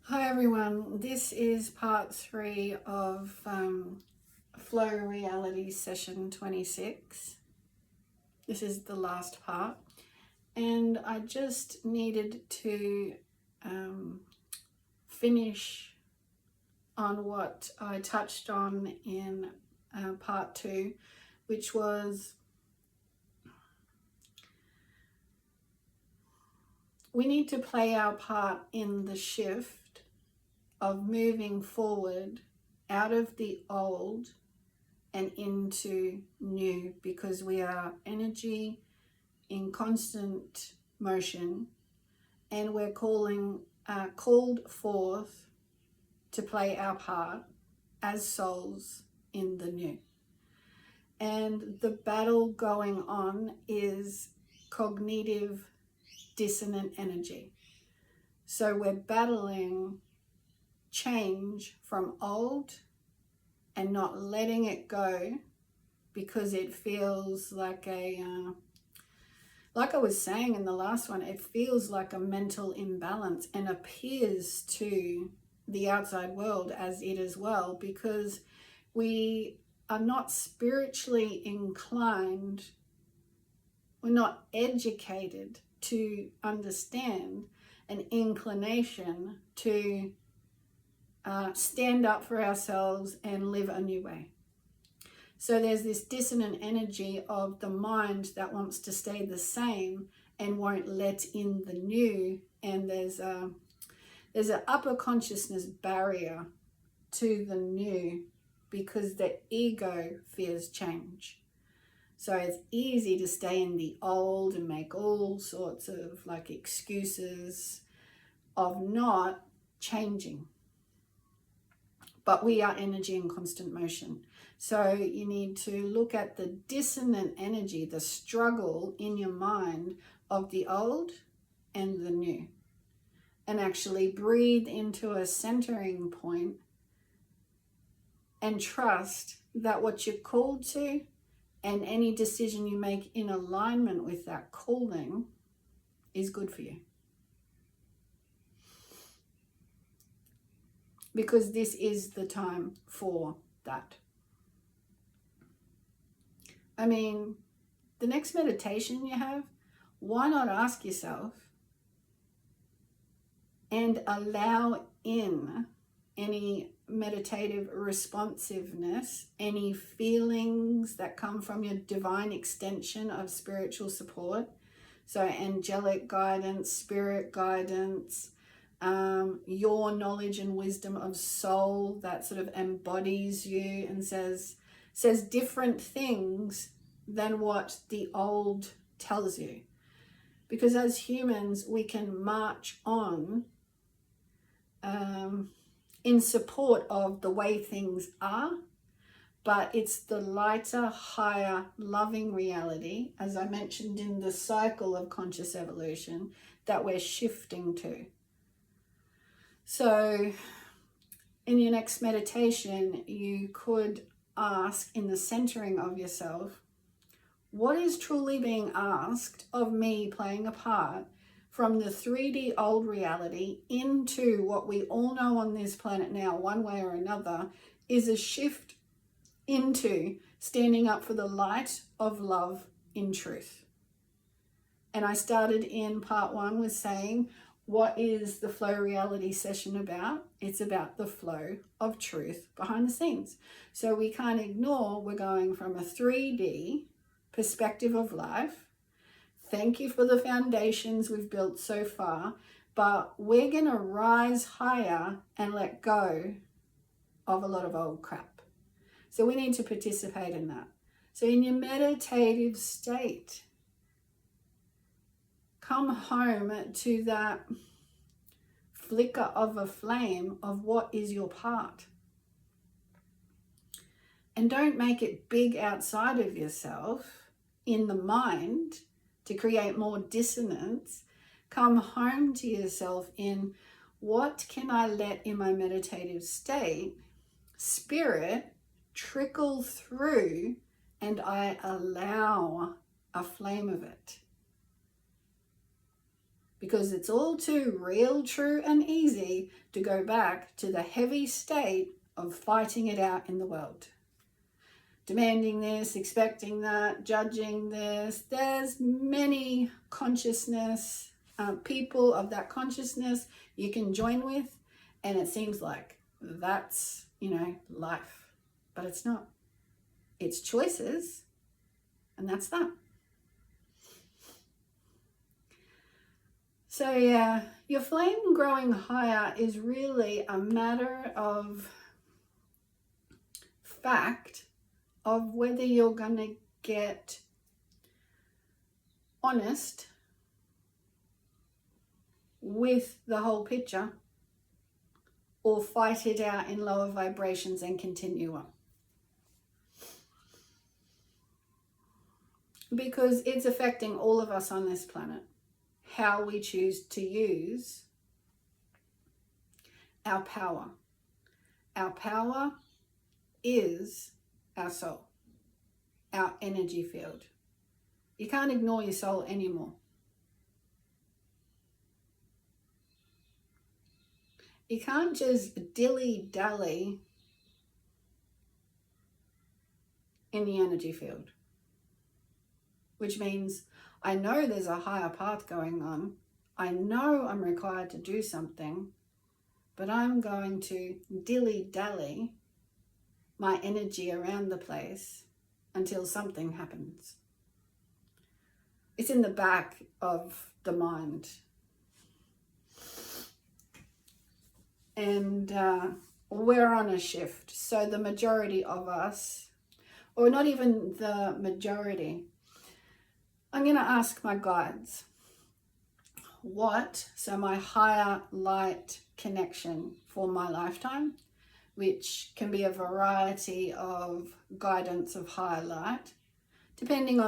Hi everyone, this is part 3 of Flow Reality Session 26. This is the last part, and I just needed to finish on what I touched on in part 2, which was we need to play our part in the shift of moving forward out of the old and into new, because we are energy in constant motion, and we're called forth to play our part as souls in the new. And the battle going on is cognitive dissonant energy. So we're battling change from old and not letting it go, because it feels like like I was saying in the last one, it feels like a mental imbalance and appears to the outside world as it as well, because we are not spiritually inclined, we're not educated to understand an inclination to stand up for ourselves and live a new way. So there's this dissonant energy of the mind that wants to stay the same and won't let in the new, and there's an upper consciousness barrier to the new because the ego fears change. So it's easy to stay in the old and make all sorts of like excuses of not changing. But we are energy in constant motion. So you need to look at the dissonant energy, the struggle in your mind of the old and the new, and actually breathe into a centering point and trust that what you're called to and any decision you make in alignment with that calling is good for you. Because this is the time for that. I mean, the next meditation you have, why not ask yourself and allow in any meditative responsiveness, any feelings that come from your divine extension of spiritual support. So angelic guidance, spirit guidance, your knowledge and wisdom of soul that sort of embodies you and says different things than what the old tells you. Because as humans, we can march on in support of the way things are, but it's the lighter, higher, loving reality, as I mentioned in the cycle of conscious evolution, that we're shifting to. So in your next meditation, you could ask, in the centering of yourself, what is truly being asked of me playing a part from the 3D old reality into what we all know on this planet now, one way or another, is a shift into standing up for the light of love in truth. And I started in part 1 with saying, what is the Flow Reality Session about? It's about the flow of truth behind the scenes. So we can't ignore we're going from a 3D perspective of life. Thank you for the foundations we've built so far, but we're going to rise higher and let go of a lot of old crap. So we need to participate in that. So in your meditative state, come home to that flicker of a flame of what is your part. And don't make it big outside of yourself in the mind to create more dissonance. Come home to yourself in, what can I let in my meditative state, spirit, trickle through, and I allow a flame of it. because it's all too real, true, and easy to go back to the heavy state of fighting it out in the world. Demanding this, expecting that, judging this. There's many consciousness, people of that consciousness you can join with, and it seems like that's, life. But it's not. It's choices, and that's that. So yeah, your flame growing higher is really a matter of fact of whether you're going to get honest with the whole picture or fight it out in lower vibrations and continue on. Because it's affecting all of us on this planet, how we choose to use our power. Our power is our soul, our energy field. You can't ignore your soul anymore. You can't just dilly-dally in the energy field, which means I know there's a higher path going on. I know I'm required to do something, but I'm going to dilly-dally my energy around the place until something happens. It's in the back of the mind. And we're on a shift. So the majority of us, or not even the majority, I'm going to ask my guides so my higher light connection for my lifetime, which can be a variety of guidance of higher light, depending on